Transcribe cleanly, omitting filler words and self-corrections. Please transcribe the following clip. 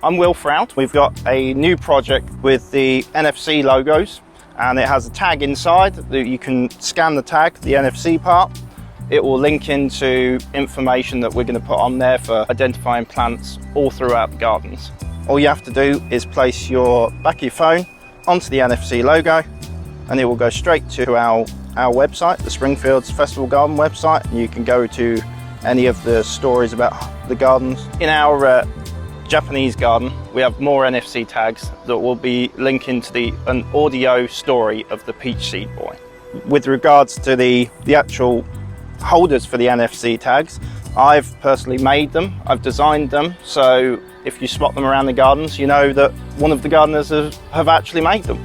I'm Will Froud. We've got a new project with the NFC logos, and it has a tag inside that you can scan the tag, the NFC part. It will link into information that we're going to put on there for identifying plants all throughout the gardens. All you have to do is place your back of your phone onto the NFC logo, and it will go straight to our website, the Springfields Festival Garden website, and you can go to any of the stories about the gardens. In our Japanese garden, we have more NFC tags that will be linking to an audio story of the peach seed boy. With regards to the actual holders for the NFC tags, I've personally made them, I've designed them, so if you spot them around the gardens, you know that one of the gardeners have actually made them.